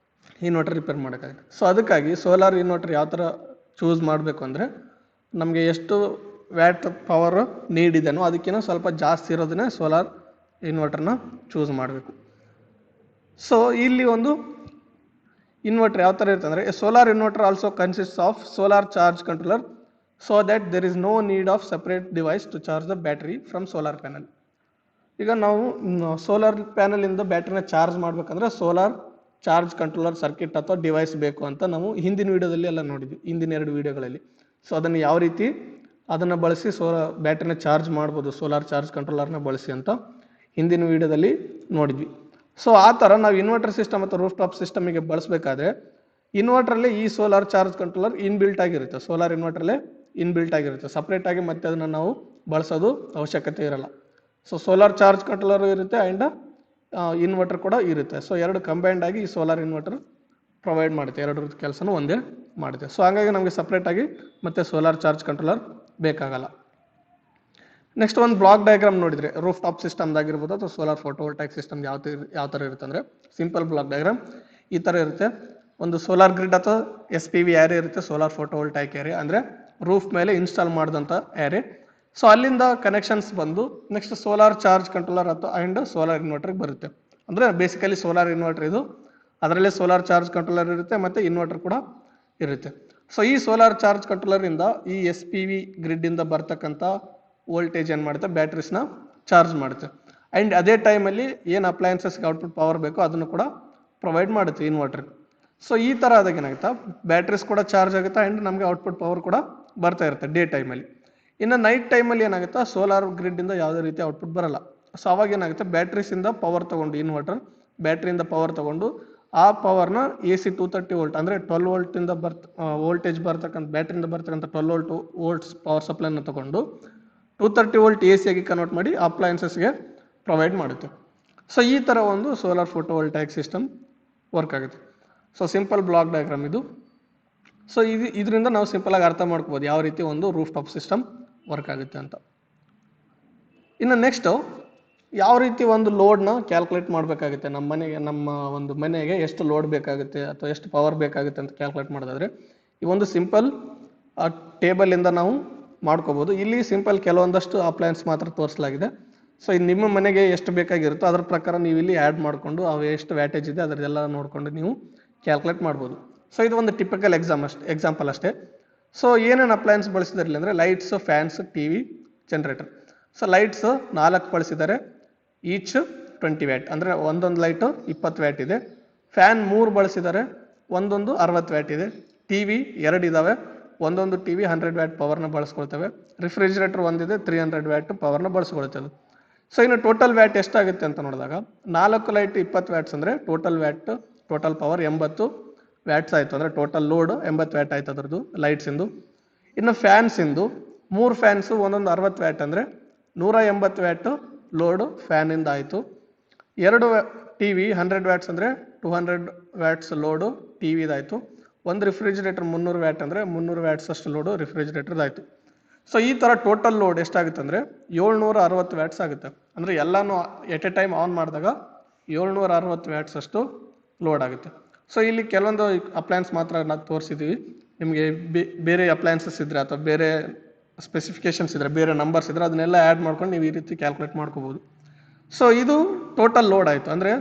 ಇನ್ವರ್ಟರ್ ರಿಪೇರ್ ಮಾಡೋಕ್ಕಾಗುತ್ತೆ. ಸೊ ಅದಕ್ಕಾಗಿ ಸೋಲಾರ್ ಇನ್ವರ್ಟರ್ ಯಾವ ಥರ ಚೂಸ್ ಮಾಡಬೇಕು ಅಂದರೆ ನಮಗೆ ಎಷ್ಟು ವ್ಯಾಟ್ ಪವರ್ ನೀಡಿದೆನೋ ಅದಕ್ಕಿಂತ ಸ್ವಲ್ಪ ಜಾಸ್ತಿ ಇರೋದನ್ನೇ ಸೋಲಾರ್ ಇನ್ವರ್ಟರ್ನ ಚೂಸ್ ಮಾಡಬೇಕು. ಸೊ ಇಲ್ಲಿ ಒಂದು ಇನ್ವರ್ಟರ್ ಯಾವ ಥರ ಇರುತ್ತೆ ಅಂದರೆ solar inverter also consists of solar charge controller so that there is no need of separate device to charge the battery from solar panel. ಈಗ ನಾವು ಸೋಲಾರ್ ಪ್ಯಾನಲಿಂದ ಬ್ಯಾಟ್ರಿನ ಚಾರ್ಜ್ ಮಾಡಬೇಕಂದ್ರೆ ಸೋಲಾರ್ ಚಾರ್ಜ್ ಕಂಟ್ರೋಲರ್ ಸರ್ಕಿಟ್ ಅಥವಾ ಡಿವೈಸ್ ಬೇಕು ಅಂತ ನಾವು ಹಿಂದಿನ ವೀಡಿಯೋದಲ್ಲಿ ಎಲ್ಲ ನೋಡಿದ್ವಿ, ಹಿಂದಿನ 2 ವೀಡಿಯೋಗಳಲ್ಲಿ. ಸೊ ಅದನ್ನು ಯಾವ ರೀತಿ ಅದನ್ನು ಬಳಸಿ ಬ್ಯಾಟ್ರಿನ ಚಾರ್ಜ್ ಮಾಡ್ಬೋದು ಸೋಲಾರ್ ಚಾರ್ಜ್ ಕಂಟ್ರೋಲರ್ನ ಬಳಸಿ ಅಂತ ಹಿಂದಿನ ವೀಡಿಯೋದಲ್ಲಿ ನೋಡಿದ್ವಿ. ಸೊ ಆ ಥರ ನಾವು ಇನ್ವರ್ಟರ್ ಸಿಸ್ಟಮ್ ಅಥವಾ ರೂಫ್ ಟಾಪ್ ಸಿಸ್ಟಮಿಗೆ ಬಳಸಬೇಕಾದ್ರೆ ಇನ್ವರ್ಟ್ರಲ್ಲೇ ಈ ಸೋಲಾರ್ ಚಾರ್ಜ್ ಕಂಟ್ರೋಲರ್ ಇನ್ಬಿಲ್ಟ್ ಆಗಿರುತ್ತೆ, ಸೋಲಾರ್ ಇನ್ವರ್ಟ್ರಲ್ಲೇ ಇನ್ಬಿಲ್ಟ್ ಆಗಿರುತ್ತೆ, ಸಪ್ರೇಟಾಗಿ ಮತ್ತೆ ಅದನ್ನು ನಾವು ಬಳಸೋದು ಅವಶ್ಯಕತೆ ಇರಲ್ಲ. ಸೊ ಸೋಲಾರ್ ಚಾರ್ಜ್ ಕಂಟ್ರೋಲರ್ ಇರುತ್ತೆ ಆ್ಯಂಡ್ ಇನ್ವರ್ಟರ್ ಕೂಡ ಇರುತ್ತೆ. ಸೊ 2 ಕಂಬೈನ್ಡ್ ಆಗಿ ಈ ಸೋಲಾರ್ ಇನ್ವರ್ಟರ್ ಪ್ರೊವೈಡ್ ಮಾಡುತ್ತೆ, 2 ಕೆಲಸನೂ ಒಂದೇ ಮಾಡುತ್ತೆ. ಸೊ ಹಾಗಾಗಿ ನಮಗೆ ಸಪ್ರೇಟಾಗಿ ಮತ್ತೆ ಸೋಲಾರ್ ಚಾರ್ಜ್ ಕಂಟ್ರೋಲರ್ ಬೇಕಾಗಲ್ಲ. ನೆಕ್ಸ್ಟ್ ಒಂದು ಬ್ಲಾಕ್ ಡಯಾಗ್ರಾಮ್ ನೋಡಿದ್ರೆ ರೂಫ್ ಟಾಪ್ ಸಿಸ್ಟಮ್ದಾಗಿರ್ಬೋದು ಅಥವಾ ಸೋಲಾರ್ ಫೋಟೋವೋಲ್ಟೈಕ್ ಸಿಸ್ಟಮ್ ಯಾವ ಥರ ಇರುತ್ತೆ ಅಂದರೆ ಸಿಂಪಲ್ ಬ್ಲಾಕ್ ಡಯಾಗ್ರಾಮ್ ಈ ಥರ ಇರುತ್ತೆ. ಒಂದು ಸೋಲಾರ್ ಗ್ರಿಡ್ ಅಥವಾ SPV ಏರಿಯಾ ಇರುತ್ತೆ, ಸೋಲಾರ್ ಫೋಟೋವೋಲ್ಟೈಕ್ ಏರಿಯಾ ಅಂದರೆ ರೂಫ್ ಮೇಲೆ ಇನ್ಸ್ಟಾಲ್ ಮಾಡಿದಂಥ ಏರಿಯಾ. ಸೊ ಅಲ್ಲಿಂದ ಕನೆಕ್ಷನ್ಸ್ ಬಂದು ನೆಕ್ಸ್ಟ್ ಸೋಲಾರ್ ಚಾರ್ಜ್ ಕಂಟ್ರೋಲರ್ ಅಥವಾ ಆ್ಯಂಡ್ ಸೋಲಾರ್ ಇನ್ವರ್ಟರ್ಗೆ ಬರುತ್ತೆ. ಅಂದರೆ ಬೇಸಿಕಲಿ ಸೋಲಾರ್ ಇನ್ವರ್ಟರ್ ಇದು, ಅದರಲ್ಲೇ ಸೋಲಾರ್ ಚಾರ್ಜ್ ಕಂಟ್ರೋಲರ್ ಇರುತ್ತೆ ಮತ್ತು ಇನ್ವರ್ಟರ್ ಕೂಡ ಇರುತ್ತೆ. ಸೊ ಈ ಸೋಲಾರ್ ಚಾರ್ಜ್ ಕಂಟ್ರೋಲರಿಂದ ಈ SPV ಗ್ರಿಡ್ಡಿಂದ ಬರ್ತಕ್ಕಂಥ ವೋಲ್ಟೇಜ್ ಏನು ಮಾಡುತ್ತೆ, ಬ್ಯಾಟ್ರೀಸ್ನ ಚಾರ್ಜ್ ಮಾಡುತ್ತೆ. ಆ್ಯಂಡ್ ಅದೇ ಟೈಮಲ್ಲಿ ಏನು ಅಪ್ಲಯನ್ಸಸ್ಗೆ ಔಟ್ಪುಟ್ ಪವರ್ ಬೇಕೋ ಅದನ್ನು ಕೂಡ ಪ್ರೊವೈಡ್ ಮಾಡುತ್ತೆ ಇನ್ವರ್ಟರ್. ಸೊ ಈ ಥರ ಆದಾಗ ಏನಾಗುತ್ತೆ, ಬ್ಯಾಟ್ರೀಸ್ ಕೂಡ ಚಾರ್ಜ್ ಆಗುತ್ತೆ ಆ್ಯಂಡ್ ನಮಗೆ ಔಟ್ಪುಟ್ ಪವರ್ ಕೂಡ ಬರ್ತಾ ಇರುತ್ತೆ ಡೇ ಟೈಮಲ್ಲಿ. ಇನ್ನು ನೈಟ್ ಟೈಮಲ್ಲಿ ಏನಾಗುತ್ತೆ, ಸೋಲಾರ್ ಗ್ರಿಡ್ಡಿಂದ ಯಾವುದೇ ರೀತಿ ಔಟ್ಪುಟ್ ಬರಲ್ಲ. ಸೊ ಅವಾಗ ಏನಾಗುತ್ತೆ, ಬ್ಯಾಟ್ರೀಸಿಂದ ಪವರ್ ತೊಗೊಂಡು ಇನ್ವರ್ಟರ್ ಬ್ಯಾಟ್ರಿಯಿಂದ ಪವರ್ ತೊಗೊಂಡು ಆ ಪವರ್ನ AC 230 ವೋಲ್ಟ್ ಅಂದರೆ 12 ವೋಲ್ಟಿಂದ ವೋಲ್ಟೇಜ್ ಬರ್ತಕ್ಕಂಥ ಬ್ಯಾಟ್ರಿಯಿಂದ ಬರ್ತಕ್ಕಂಥ 12 ವೋಲ್ಟ್ಸ್ ಪವರ್ ಸಪ್ಲೈನ ತೊಗೊಂಡು 230 ವೋಲ್ಟ್ AC ಆಗಿ ಕನ್ವರ್ಟ್ ಮಾಡಿ ಅಪ್ಲಯನ್ಸಸ್ಗೆ ಪ್ರೊವೈಡ್ ಮಾಡುತ್ತೆ. ಸೊ ಈ ಥರ ಒಂದು ಸೋಲಾರ್ ಫೋಟೋವೋಲ್ಟೈಕ್ ಸಿಸ್ಟಮ್ ವರ್ಕ್ ಆಗುತ್ತೆ. ಸೊ ಸಿಂಪಲ್ ಬ್ಲಾಕ್ ಡಯಾಗ್ರಾಮ್ ಇದು. ಸೊ ಇದರಿಂದ ನಾವು ಸಿಂಪಲಾಗಿ ಅರ್ಥ ಮಾಡ್ಕೋಬೋದು ಯಾವ ರೀತಿ ಒಂದು ರೂಫ್ ಟಾಪ್ ಸಿಸ್ಟಮ್ ವರ್ಕ್ ಆಗುತ್ತೆ ಅಂತ. ಇನ್ನು ನೆಕ್ಸ್ಟು ಯಾವ ರೀತಿ ಒಂದು ಲೋಡ್ನ ಕ್ಯಾಲ್ಕುಲೇಟ್ ಮಾಡಬೇಕಾಗುತ್ತೆ, ನಮ್ಮ ಒಂದು ಮನೆಗೆ ಎಷ್ಟು ಲೋಡ್ ಬೇಕಾಗುತ್ತೆ ಅಥವಾ ಎಷ್ಟು ಪವರ್ ಬೇಕಾಗುತ್ತೆ ಅಂತ ಕ್ಯಾಲ್ಕುಲೇಟ್ ಮಾಡೋದಾದರೆ ಈ ಒಂದು ಸಿಂಪಲ್ ಟೇಬಲಿಂದ ನಾವು ಮಾಡ್ಕೋಬೋದು. ಇಲ್ಲಿ ಸಿಂಪಲ್ ಕೆಲವೊಂದಷ್ಟು ಅಪ್ಲಯನ್ಸ್ ಮಾತ್ರ ತೋರಿಸಲಾಗಿದೆ. ಸೊ ನಿಮ್ಮ ಮನೆಗೆ ಎಷ್ಟು ಬೇಕಾಗಿರುತ್ತೋ ಅದರ ಪ್ರಕಾರ ನೀವು ಇಲ್ಲಿ ಆ್ಯಡ್ ಮಾಡಿಕೊಂಡು ಅವು ಎಷ್ಟು ವ್ಯಾಟೇಜ್ ಇದೆ ಅದರದೆಲ್ಲ ನೋಡಿಕೊಂಡು ನೀವು ಕ್ಯಾಲ್ಕುಲೇಟ್ ಮಾಡ್ಬೋದು. ಸೊ ಇದು ಒಂದು ಟಿಪಿಕಲ್ ಎಕ್ಸಾಂಪಲ್ ಅಷ್ಟೇ. ಸೊ ಏನೇನು ಅಪ್ಲಯನ್ಸ್ ಬಳಸಿದಾರಿಲ್ಲ ಅಂದರೆ lights, fans, TV, generator. So lights 4 ಬಳಸಿದ್ದಾರೆ, ಈಚ್ 20 ವ್ಯಾಟ್ ಅಂದರೆ ಒಂದೊಂದು ಲೈಟು 20 ವ್ಯಾಟ್ ಇದೆ. ಫ್ಯಾನ್ 3 ಬಳಸಿದ್ದಾರೆ, ಒಂದೊಂದು 60 ವ್ಯಾಟ್ ಇದೆ. TV 2 ಇದ್ದಾವೆ, ಒಂದೊಂದು TV 100 ವ್ಯಾಟ್ ಪವರ್ನ ಬಳಸ್ಕೊಳ್ತವೆ. ರಿಫ್ರಿಜಿರೇಟರ್ ಒಂದಿದೆ, 300 ವ್ಯಾಟ್ ಪವರ್ನ ಬಳಸ್ಕೊಳ್ತದೆ. ಸೊ ಇನ್ನು ಟೋಟಲ್ ವ್ಯಾಟ್ ಎಷ್ಟಾಗುತ್ತೆ ಅಂತ ನೋಡಿದಾಗ 4 ಲೈಟ್ 20 ವ್ಯಾಟ್ಸ್ ಅಂದರೆ ಟೋಟಲ್ ಪವರ್ 80 ವ್ಯಾಟ್ಸ್ ಆಯಿತು. ಅಂದರೆ ಟೋಟಲ್ ಲೋಡ್ 80 ವ್ಯಾಟ್ ಆಯ್ತು ಅದರದ್ದು ಲೈಟ್ಸಿಂದು. ಇನ್ನು ಫ್ಯಾನ್ಸಿಂದು 3 ಫ್ಯಾನ್ಸು ಒಂದೊಂದು 60 ವ್ಯಾಟ್ ಅಂದರೆ 180 ವ್ಯಾಟ್ ಲೋಡು ಫ್ಯಾನಿಂದ ಆಯಿತು. 2 TV 100 ವ್ಯಾಟ್ಸ್ ಅಂದರೆ 200 ವ್ಯಾಟ್ಸ್ ಲೋಡು TVದಾಯಿತು. ಒಂದು ರಿಫ್ರಿಜಿರೇಟರ್ 300 ವ್ಯಾಟ್ ಅಂದರೆ 300 ವ್ಯಾಟ್ಸ್ ಅಷ್ಟು ಲೋಡು ರಿಫ್ರಿಜಿರೇಟರ್ದಾಯಿತು. ಸೊ ಈ ಥರ ಟೋಟಲ್ ಲೋಡ್ ಎಷ್ಟಾಗುತ್ತೆ ಅಂದರೆ 760 ವ್ಯಾಟ್ಸ್ ಆಗುತ್ತೆ. ಅಂದರೆ ಎಲ್ಲನೂ ಎಟ್ ಎ ಟೈಮ್ ಆನ್ ಮಾಡಿದಾಗ 760 ವ್ಯಾಟ್ಸ್ ಅಷ್ಟು ಲೋಡ್ ಆಗುತ್ತೆ. ಸೊ ಇಲ್ಲಿ ಕೆಲವೊಂದು ಅಪ್ಲಯನ್ಸ್ ಮಾತ್ರ ನಾವು ತೋರಿಸಿದ್ದೀವಿ. ನಿಮಗೆ ಬೇರೆ ಅಪ್ಲಯನ್ಸಸ್ ಇದ್ದರೆ ಅಥವಾ ಬೇರೆ ಸ್ಪೆಸಿಫಿಕೇಶನ್ಸ್ ಇದ್ದರೆ, ಬೇರೆ ನಂಬರ್ಸ್ ಇದ್ದರೆ ಅದನ್ನೆಲ್ಲ ಆ್ಯಡ್ ಮಾಡ್ಕೊಂಡು ನೀವು ಈ ರೀತಿ ಕ್ಯಾಲ್ಕುಲೇಟ್ ಮಾಡ್ಕೋಬೋದು. ಸೊ ಇದು ಟೋಟಲ್ ಲೋಡ್ ಆಯಿತು. ಅಂದರೆ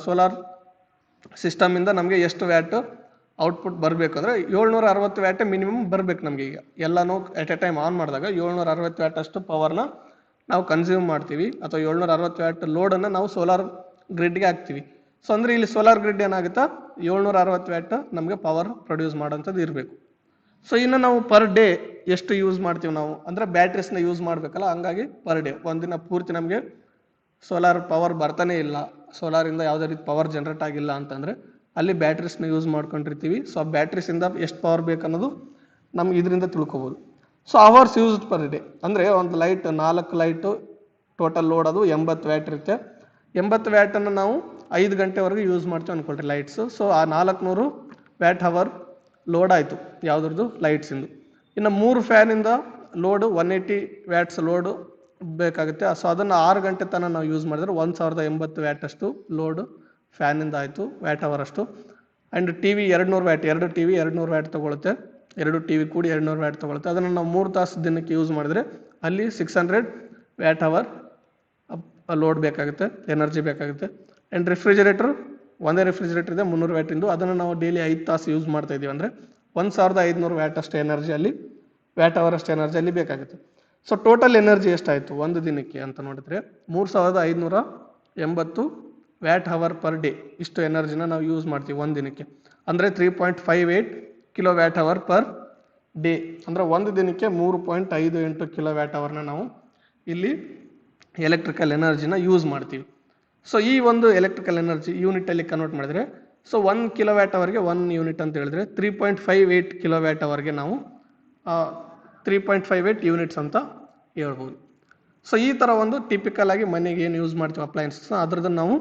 ಸೋಲಾರ್ ಸಿಸ್ಟಮಿಂದ ನಮಗೆ ಎಷ್ಟು ವ್ಯಾಟ್ ಔಟ್ಪುಟ್ ಬರಬೇಕು ಅಂದರೆ 760 ವ್ಯಾಟೇ ಮಿನಿಮಮ್ ಬರಬೇಕು ನಮಗೆ. ಈಗ ಎಲ್ಲನೂ ಎಟ್ ಎ ಟೈಮ್ ಆನ್ ಮಾಡಿದಾಗ 760 ವ್ಯಾಟ್ ಅಷ್ಟು ಪವರ್ನ ನಾವು ಕನ್ಸ್ಯೂಮ್ ಮಾಡ್ತೀವಿ ಅಥವಾ 760 ವ್ಯಾಟ್ ಲೋಡನ್ನು ನಾವು ಸೋಲಾರ್ ಗ್ರಿಡ್ಗೆ ಹಾಕ್ತೀವಿ. ಸೊ ಅಂದರೆ ಇಲ್ಲಿ ಸೋಲಾರ್ ಗ್ರಿಡ್ ಏನಾಗುತ್ತಾ 760 ವ್ಯಾಟ್ ನಮಗೆ ಪವರ್ ಪ್ರೊಡ್ಯೂಸ್ ಮಾಡೋಂಥದ್ದು ಇರಬೇಕು. ಸೊ ಇನ್ನು ನಾವು ಪರ್ ಡೇ ಎಷ್ಟು ಯೂಸ್ ಮಾಡ್ತೀವಿ ನಾವು ಅಂದರೆ ಬ್ಯಾಟ್ರೀಸ್ನ ಯೂಸ್ ಮಾಡಬೇಕಲ್ಲ, ಹಂಗಾಗಿ ಪರ್ ಡೇ ಒಂದಿನ ಪೂರ್ತಿ ನಮಗೆ ಸೋಲಾರ್ ಪವರ್ ಬರ್ತಾನೆ ಇಲ್ಲ, ಸೋಲಾರಿಂದ ಯಾವುದೇ ರೀತಿ ಪವರ್ ಜನರೇಟ್ ಆಗಿಲ್ಲ ಅಂತಂದರೆ ಅಲ್ಲಿ ಬ್ಯಾಟ್ರೀಸ್ನ ಯೂಸ್ ಮಾಡ್ಕೊಂಡಿರ್ತೀವಿ. ಸೊ ಆ ಬ್ಯಾಟ್ರೀಸಿಂದ ಎಷ್ಟು ಪವರ್ ಬೇಕನ್ನೋದು ನಮ್ಗೆ ಇದರಿಂದ ತಿಳ್ಕೊಬೋದು. So hours used per day ಅಂದರೆ ಒಂದು ಲೈಟ್ 4 ಲೈಟು ಟೋಟಲ್ ಲೋಡ್ ಅದು 80 ವ್ಯಾಟ್ ಇರುತ್ತೆ. 80 ವ್ಯಾಟನ್ನು ನಾವು 5 ಗಂಟೆವರೆಗೂ ಯೂಸ್ ಮಾಡ್ತೀವಿ ಅಂದ್ಕೊಳ್ರಿ ಲೈಟ್ಸು. ಸೊ ಆ 400 ವ್ಯಾಟ್ ಅವರ್ ಲೋಡ್ ಆಯಿತು ಯಾವುದ್ರದ್ದು ಲೈಟ್ಸಿಂದು. ಇನ್ನು 3 ಫ್ಯಾನಿಂದ ಲೋಡು 180 ವ್ಯಾಟ್ಸ್ ಲೋಡು ಬೇಕಾಗುತ್ತೆ. ಸೊ ಅದನ್ನು 6 ಗಂಟೆ ತನಕ ನಾವು ಯೂಸ್ ಮಾಡಿದ್ರೆ 1080 ವ್ಯಾಟ್ ಅಷ್ಟು ಲೋಡು ಫ್ಯಾನಿಂದ ಆಯಿತು ವ್ಯಾಟ್ ಅವರ್ ಅಷ್ಟು. And TV 200 watt, 2 TV 200 watt ತೊಗೊಳುತ್ತೆ, 2 TV ಕೂಡಿ 200 ವ್ಯಾಟ್ ತೊಗೊಳುತ್ತೆ. ಅದನ್ನು ನಾವು 3 ತಾಸು ದಿನಕ್ಕೆ ಯೂಸ್ ಮಾಡಿದ್ರೆ ಅಲ್ಲಿ 600 ವ್ಯಾಟ್ ಅವರ್ ಲೋಡ್ ಬೇಕಾಗುತ್ತೆ, ಎನರ್ಜಿ ಬೇಕಾಗುತ್ತೆ. ಆ್ಯಂಡ್ ರಿಫ್ರಿಜಿರೇಟರ್ ಒಂದೇ ರಿಫ್ರಿಜಿರೇಟರ್ ಇದೆ 300 ವ್ಯಾಟಿಂದು, ಅದನ್ನು ನಾವು ಡೈಲಿ 5 ತಾಸು ಯೂಸ್ ಮಾಡ್ತಾ ಇದ್ದೀವಿ ಅಂದರೆ 1500 ವ್ಯಾಟ್ ಅಷ್ಟು ಎನರ್ಜಿ ಅಲ್ಲಿ ವ್ಯಾಟ್ ಅವರ್ ಅಷ್ಟು ಎನರ್ಜಿ ಅಲ್ಲಿ ಬೇಕಾಗುತ್ತೆ. ಸೊ ಟೋಟಲ್ ಎನರ್ಜಿ ಎಷ್ಟಾಯಿತು ಒಂದು ದಿನಕ್ಕೆ ಅಂತ ನೋಡಿದ್ರೆ 3580 ವ್ಯಾಟ್ ಅವರ್ ಪರ್ ಡೇ. ಇಷ್ಟು ಎನರ್ಜಿನ ನಾವು ಯೂಸ್ ಮಾಡ್ತೀವಿ ಒಂದು ದಿನಕ್ಕೆ. ಅಂದರೆ 3.58 kilo watt hour per day. ಅಂದರೆ ಒಂದು ದಿನಕ್ಕೆ 3.58 ಕಿಲೋ ವ್ಯಾಟ್ ಅವರ್ನ ನಾವು ಇಲ್ಲಿ ಎಲೆಕ್ಟ್ರಿಕಲ್ ಎನರ್ಜಿನ ಯೂಸ್ ಮಾಡ್ತೀವಿ. ಸೊ ಈ ಒಂದು ಎಲೆಕ್ಟ್ರಿಕಲ್ ಎನರ್ಜಿ ಯೂನಿಟಲ್ಲಿ ಕನ್ವರ್ಟ್ ಮಾಡಿದ್ರೆ ಸೊ 1 ಕಿಲೋ ವ್ಯಾಟ್ ಅವರ್ಗೆ 1 ಯೂನಿಟ್ ಅಂತ ಹೇಳಿದ್ರೆ 3.58 ಕಿಲೋ ವ್ಯಾಟ್ ಅವರ್ಗೆ ನಾವು 3.58 ಯೂನಿಟ್ಸ್ ಅಂತ ಹೇಳ್ಬೋದು. ಸೊ ಈ ಥರ ಒಂದು ಟಿಪಿಕಲ್ ಆಗಿ ಮನೆಗೆ ಏನು ಯೂಸ್ ಮಾಡ್ತೀವಿ ಅಪ್ಲಯನ್ಸಸ್ನ ಅದ್ರದ್ದು ನಾವು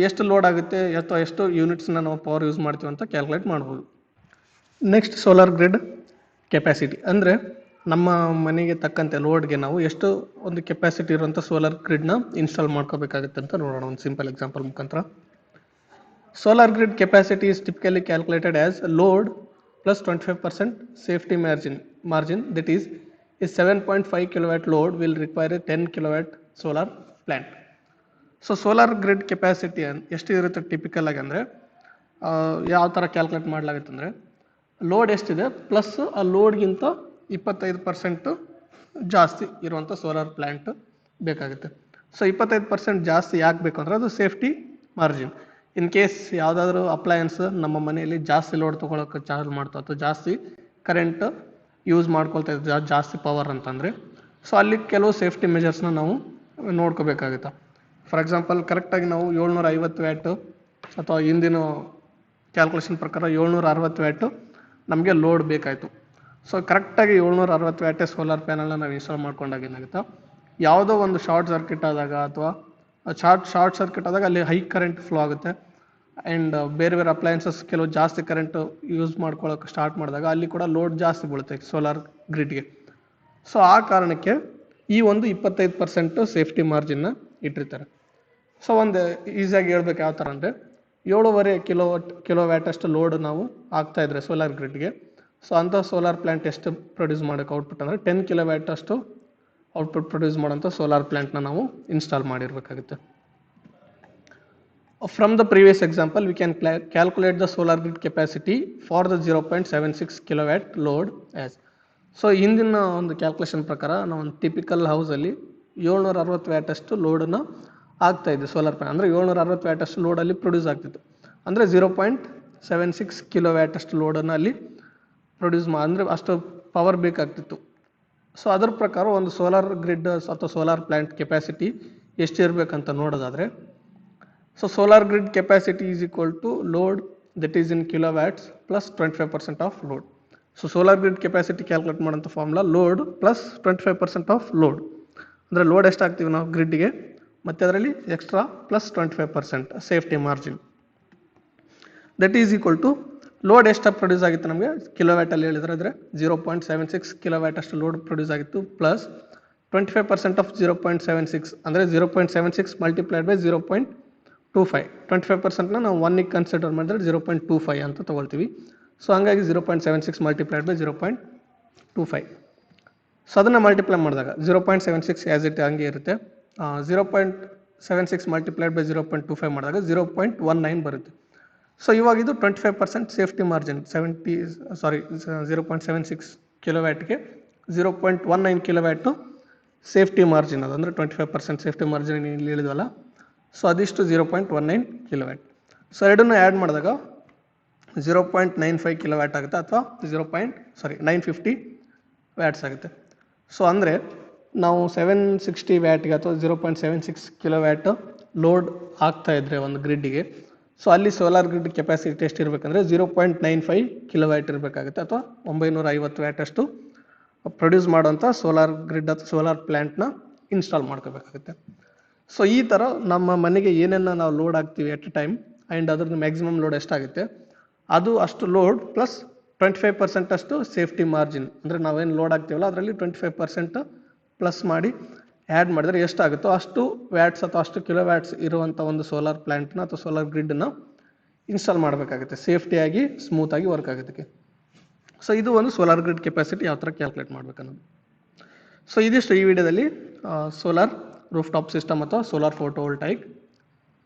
ಎಷ್ಟು ಲೋಡ್ ಆಗುತ್ತೆ ಅಥವಾ ಎಷ್ಟು ಯೂನಿಟ್ಸ್ನ ನಾವು ಪವರ್ ಯೂಸ್ ಮಾಡ್ತೀವಿ ಅಂತ ಕ್ಯಾಲ್ಕುಲೇಟ್ ಮಾಡ್ಬೋದು. ನೆಕ್ಸ್ಟ್ ಸೋಲಾರ್ ಗ್ರಿಡ್ ಕೆಪಾಸಿಟಿ ಅಂದರೆ ನಮ್ಮ ಮನೆಗೆ ತಕ್ಕಂತೆ ಲೋಡ್ಗೆ ನಾವು ಎಷ್ಟು ಒಂದು ಕೆಪಾಸಿಟಿ ಇರುವಂಥ ಸೋಲಾರ್ ಗ್ರಿಡ್ನ ಇನ್ಸ್ಟಾಲ್ ಮಾಡ್ಕೋಬೇಕಾಗುತ್ತೆ ಅಂತ ನೋಡೋಣ ಒಂದು ಸಿಂಪಲ್ ಎಕ್ಸಾಂಪಲ್ ಮುಖಾಂತರ. Solar grid capacity is typically calculated as load plus 25% safety margin that is 7.5 kilowatt load will require a 10 kilowatt solar plant. So solar grid capacity ಎಷ್ಟು ಇರುತ್ತೆ ಟಿಪಿಕಲ್ ಆಗಿ ಅಂದರೆ ಯಾವ ಥರ ಕ್ಯಾಲ್ಕುಲೇಟ್ ಮಾಡಲಾಗುತ್ತೆ ಅಂದರೆ ಲೋಡ್ ಎಷ್ಟಿದೆ ಪ್ಲಸ್ ಆ ಲೋಡ್ಗಿಂತ 25% ಜಾಸ್ತಿ ಇರುವಂಥ ಸೋಲಾರ್ ಪ್ಲ್ಯಾಂಟ್ ಬೇಕಾಗುತ್ತೆ. ಸೊ 25% ಜಾಸ್ತಿ ಯಾಕೆ ಬೇಕು ಅಂದರೆ ಅದು ಸೇಫ್ಟಿ ಮಾರ್ಜಿನ್. ಇನ್ ಕೇಸ್ ಯಾವುದಾದ್ರೂ ಅಪ್ಲಯನ್ಸ್ ನಮ್ಮ ಮನೆಯಲ್ಲಿ ಜಾಸ್ತಿ ಲೋಡ್ ತೊಗೊಳಕ್ಕೆ ಚಾರ್ಜ್ ಮಾಡ್ತಾ ಅಥವಾ ಜಾಸ್ತಿ ಕರೆಂಟ್ ಯೂಸ್ ಮಾಡ್ಕೊಳ್ತಾ ಇದ್ದು ಜಾಸ್ತಿ ಪವರ್ ಅಂತಂದರೆ ಸೊ ಅಲ್ಲಿ ಕೆಲವು ಸೇಫ್ಟಿ ಮೆಜರ್ಸ್ನ ನಾವು ನೋಡ್ಕೋಬೇಕಾಗುತ್ತೆ. ಫಾರ್ ಎಕ್ಸಾಂಪಲ್ ಕರೆಕ್ಟಾಗಿ ನಾವು 750 ವ್ಯಾಟು ಅಥವಾ ಹಿಂದಿನ ಕ್ಯಾಲ್ಕುಲೇಷನ್ ಪ್ರಕಾರ 760 ವ್ಯಾಟು ನಮಗೆ ಲೋಡ್ ಬೇಕಾಯಿತು. ಸೊ ಕರೆಕ್ಟಾಗಿ 760 ವ್ಯಾಟೇ ಸೋಲಾರ್ ಪ್ಯಾನಲ್ನ ನಾವು ಇನ್ಸ್ಟಾಲ್ ಮಾಡ್ಕೊಂಡಾಗ ಏನಾಗುತ್ತೆ, ಯಾವುದೋ ಒಂದು ಶಾರ್ಟ್ ಸರ್ಕ್ಯೂಟ್ ಆದಾಗ ಅಥವಾ ಶಾರ್ಟ್ ಸರ್ಕ್ಯೂಟ್ ಆದಾಗ ಅಲ್ಲಿ ಹೈ ಕರೆಂಟ್ ಫ್ಲೋ ಆಗುತ್ತೆ ಆ್ಯಂಡ್ ಬೇರೆ ಬೇರೆ ಅಪ್ಲಯನ್ಸಸ್ ಕೆಲವು ಜಾಸ್ತಿ ಕರೆಂಟ್ ಯೂಸ್ ಮಾಡ್ಕೊಳ್ಳೋಕೆ ಸ್ಟಾರ್ಟ್ ಮಾಡಿದಾಗ ಅಲ್ಲಿ ಕೂಡ ಲೋಡ್ ಜಾಸ್ತಿ ಬೀಳುತ್ತೆ ಸೋಲಾರ್ ಗ್ರಿಡ್ಗೆ. ಸೊ ಆ ಕಾರಣಕ್ಕೆ ಈ ಒಂದು 25% ಸೇಫ್ಟಿ ಮಾರ್ಜಿನ್ನ ಇಟ್ಟಿರ್ತಾರೆ. ಸೊ ಒಂದು ಈಸಿಯಾಗಿ ಹೇಳ್ಬೇಕು ಯಾವ ಥರ ಅಂದರೆ 7.5 ಕಿಲೋವ್ಯಾಟ್ ಅಷ್ಟು ಲೋಡ್ ನಾವು ಆಗ್ತಾ ಇದ್ರೆ ಸೋಲಾರ್ ಗ್ರಿಡ್ಗೆ, ಸೊ ಅಂಥ ಸೋಲಾರ್ ಪ್ಲ್ಯಾಂಟ್ ಎಷ್ಟು ಪ್ರೊಡ್ಯೂಸ್ ಮಾಡೋಕ್ಕೆ ಔಟ್ಪುಟ್ ಅಂದರೆ 10 ಕಿಲೋವ್ಯಾಟ್ ಅಷ್ಟು ಔಟ್ಪುಟ್ ಪ್ರೊಡ್ಯೂಸ್ ಮಾಡೋಂಥ ಸೋಲಾರ್ ಪ್ಲ್ಯಾಂಟ್ನ ನಾವು ಇನ್ಸ್ಟಾಲ್ ಮಾಡಿರಬೇಕಾಗುತ್ತೆ. From the previous example we can calculate the solar grid capacity for the 0.76 kilowatt load as. So ಹಿಂದಿನ ಒಂದು ಕ್ಯಾಲ್ಕುಲೇಷನ್ ಪ್ರಕಾರ ನಾವು ಒಂದು ಟಿಪಿಕಲ್ ಹೌಸಲ್ಲಿ 760 ವ್ಯಾಟ್ ಅಷ್ಟು ಲೋಡನ್ನು ಆಗ್ತಾ ಇದೆ ಸೋಲಾರ್ ಪ್ಯಾನ್ ಅಂದರೆ 760 ವ್ಯಾಟ್ ಅಷ್ಟು ಲೋಡಲ್ಲಿ ಪ್ರೊಡ್ಯೂಸ್ ಆಗ್ತಿತ್ತು. ಅಂದರೆ 0.76 ಕಿಲೋವ್ಯಾಟ್ ಅಷ್ಟು ಲೋಡನ್ನು ಅಲ್ಲಿ ಪ್ರೊಡ್ಯೂಸ್ ಅಂದರೆ ಅಷ್ಟು ಪವರ್ ಬೇಕಾಗ್ತಿತ್ತು. ಸೊ ಅದರ ಪ್ರಕಾರ ಒಂದು ಸೋಲಾರ್ ಗ್ರಿಡ್ ಅಥವಾ ಸೋಲಾರ್ ಪ್ಲ್ಯಾಂಟ್ ಕೆಪಾಸಿಟಿ ಎಷ್ಟು ಇರಬೇಕಂತ ನೋಡೋದಾದರೆ so solar grid capacity is equal to load that is in kilowatts plus 25% of load. So solar grid capacity calculate ಮಾಡೋಂಥ formula load plus 25% of load ಅಂದರೆ load ಎಷ್ಟಾಗ್ತೀವಿ ನಾವು ಗ್ರಿಡ್ಗೆ ಮತ್ತು ಅದರಲ್ಲಿ extra plus 25% safety margin that is equal to load ಎಷ್ಟು produce ಆಗಿತ್ತು ನಮಗೆ ಕಿಲೋವ್ಯಾಟಲ್ಲಿ ಹೇಳಿದ್ರೆ ಅಂದರೆ 0.76 ಕಿಲೋವ್ಯಾಟ್ ಅಷ್ಟು ಲೋಡ್ ಪ್ರೊಡ್ಯೂಸ್ ಆಗಿತ್ತು ಪ್ಲಸ್ 25% ಆಫ್ 0.76 ಅಂದರೆ 0.76 ಮಲ್ಟಿಪ್ಲೈಡ್ ಬೈ 0.25. 25%ನ ನಾವು 1ಗೆ ಕನ್ಸಿಡರ್ ಮಾಡಿದ್ರೆ 0.25 ಅಂತ ತೊಗೊಳ್ತೀವಿ. ಸೊ ಹಂಗಾಗಿ 0.76 ಮಲ್ಟಿಪ್ಲೈಡ್ ಬೈ 0.25. ಸೊ ಅದನ್ನು ಮಲ್ಟಿಪ್ಲೈ ಮಾಡಿದಾಗ 0.76 ಆ್ಯಸ್ ಇಟ್ ಹಂಗೆ ಇರುತ್ತೆ. 0.76 ಮಲ್ಟಿಪ್ಲೈಡ್ ಬೈ 0.25 ಮಾಡಿದಾಗ 0.19 ಬರುತ್ತೆ. ಸೊ ಇವಾಗ ಇದು 25% safety margin 0.76 ಕಿಲೋವ್ಯಾಟ್ಗೆ 0.19 kilowatt safety margin ಅದು ಅಂದರೆ 25% ಸೇಫ್ಟಿ ಮಾರ್ಜಿನ್ ಇಲ್ಲಿ ಹೇಳಿದ್ವಲ್ಲ. ಸೊ ಅದಿಷ್ಟು 0.19 ಕಿಲೋವ್ಯಾಟ್. ಸೊ ಎರಡನ್ನು ಆ್ಯಡ್ ಮಾಡಿದಾಗ 0.95 ಕಿಲೋವ್ಯಾಟ್ ಆಗುತ್ತೆ ಅಥವಾ 950 ವ್ಯಾಟ್ಸ್ ಆಗುತ್ತೆ. ಸೊ ಅಂದರೆ ನಾವು 760 ವ್ಯಾಟ್ಗೆ ಅಥವಾ 0.76 ಕಿಲೋವ್ಯಾಟ್ ಲೋಡ್ ಆಗ್ತಾ ಇದ್ರೆ ಒಂದು ಗ್ರಿಡ್ಡಿಗೆ, ಸೊ ಅಲ್ಲಿ ಸೋಲಾರ್ ಗ್ರಿಡ್ ಕೆಪಾಸಿಟಿ ಎಷ್ಟು ಇರಬೇಕಂದ್ರೆ 0.95 ಕಿಲೋವ್ಯಾಟ್ ಇರಬೇಕಾಗುತ್ತೆ ಅಥವಾ 950 ವ್ಯಾಟ್ ಅಷ್ಟು ಪ್ರೊಡ್ಯೂಸ್ ಮಾಡೋಂಥ ಸೋಲಾರ್ ಗ್ರಿಡ್ ಅಥವಾ ಸೋಲಾರ್ ಪ್ಲ್ಯಾಂಟ್ನ ಇನ್ಸ್ಟಾಲ್ ಮಾಡ್ಕೋಬೇಕಾಗುತ್ತೆ. ಸೊ ಈ ಥರ ನಮ್ಮ ಮನೆಗೆ ಏನೇನು ನಾವು ಲೋಡ್ ಆಗ್ತೀವಿ ಎಟ್ ಎ ಟೈಮ್ ಆ್ಯಂಡ್ ಅದ್ರದ್ದು ಮ್ಯಾಕ್ಸಿಮಮ್ ಲೋಡ್ ಎಷ್ಟಾಗುತ್ತೆ ಅದು ಅಷ್ಟು ಲೋಡ್ ಪ್ಲಸ್ 25% ಅಷ್ಟು ಸೇಫ್ಟಿ ಮಾರ್ಜಿನ್ ಅಂದರೆ ನಾವೇನು ಲೋಡ್ ಆಗ್ತೀವಲ್ಲ ಅದರಲ್ಲಿ 25% ಪ್ಲಸ್ ಮಾಡಿ ಆ್ಯಡ್ ಮಾಡಿದ್ರೆ ಎಷ್ಟಾಗುತ್ತೋ ಅಷ್ಟು ವ್ಯಾಟ್ಸ್ ಅಥವಾ ಅಷ್ಟು ಕಿಲೋ ವ್ಯಾಟ್ಸ್ ಇರುವಂಥ ಒಂದು ಸೋಲಾರ್ ಪ್ಲ್ಯಾಂಟ್ನ ಅಥವಾ ಸೋಲಾರ್ ಗ್ರಿಡ್ನ ಇನ್ಸ್ಟಾಲ್ ಮಾಡಬೇಕಾಗುತ್ತೆ ಸೇಫ್ಟಿಯಾಗಿ ಸ್ಮೂತಾಗಿ ವರ್ಕ್ ಆಗೋದಕ್ಕೆ. ಸೊ ಇದು ಒಂದು ಸೋಲಾರ್ ಗ್ರಿಡ್ ಕೆಪಾಸಿಟಿ ಯಾವ ಥರ ಕ್ಯಾಲ್ಕುಲೇಟ್ ಮಾಡಬೇಕನ್ನೋದು. ಸೊ ಇದಿಷ್ಟು ಈ ವಿಡಿಯೋದಲ್ಲಿ ಸೋಲಾರ್ ರೂಫ್ ಟಾಪ್ ಸಿಸ್ಟಮ್ ಅಥವಾ ಸೋಲಾರ್ ಫೋಟೋವೋಲ್ಟಾಯಿಕ್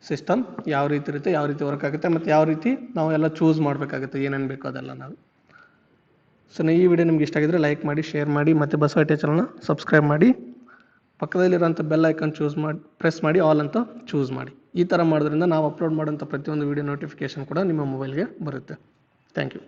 ಸಿಸ್ಟಮ್ ಯಾವ ರೀತಿ ಇರುತ್ತೆ, ಯಾವ ರೀತಿ ವರ್ಕ್ ಆಗುತ್ತೆ ಮತ್ತು ಯಾವ ರೀತಿ ನಾವು ಎಲ್ಲ ಚೂಸ್ ಮಾಡಬೇಕಾಗುತ್ತೆ, ಏನೇನು ಬೇಕೋ ಅದೆಲ್ಲ ನಾವು. ಸೊ ಈ ವಿಡಿಯೋ ನಿಮ್ಗೆ ಇಷ್ಟ ಆಗಿದ್ರೆ ಲೈಕ್ ಮಾಡಿ, ಶೇರ್ ಮಾಡಿ ಮತ್ತು ಬಸವ ಐಟಿ ಚಾನಲ್ನ ಸಬ್ಸ್ಕ್ರೈಬ್ ಮಾಡಿ, ಪಕ್ಕದಲ್ಲಿರೋಂಥ ಬೆಲ್ ಐಕಾನ್ ಪ್ರೆಸ್ ಮಾಡಿ ಆಲ್ ಅಂತ ಚೂಸ್ ಮಾಡಿ. ಈ ಥರ ಮಾಡೋದ್ರಿಂದ ನಾವು ಅಪ್ಲೋಡ್ ಮಾಡೋಂಥ ಪ್ರತಿಯೊಂದು ವಿಡಿಯೋ ನೋಟಿಫಿಕೇಷನ್ ಕೂಡ ನಿಮ್ಮ ಮೊಬೈಲ್ಗೆ ಬರುತ್ತೆ. Thank you.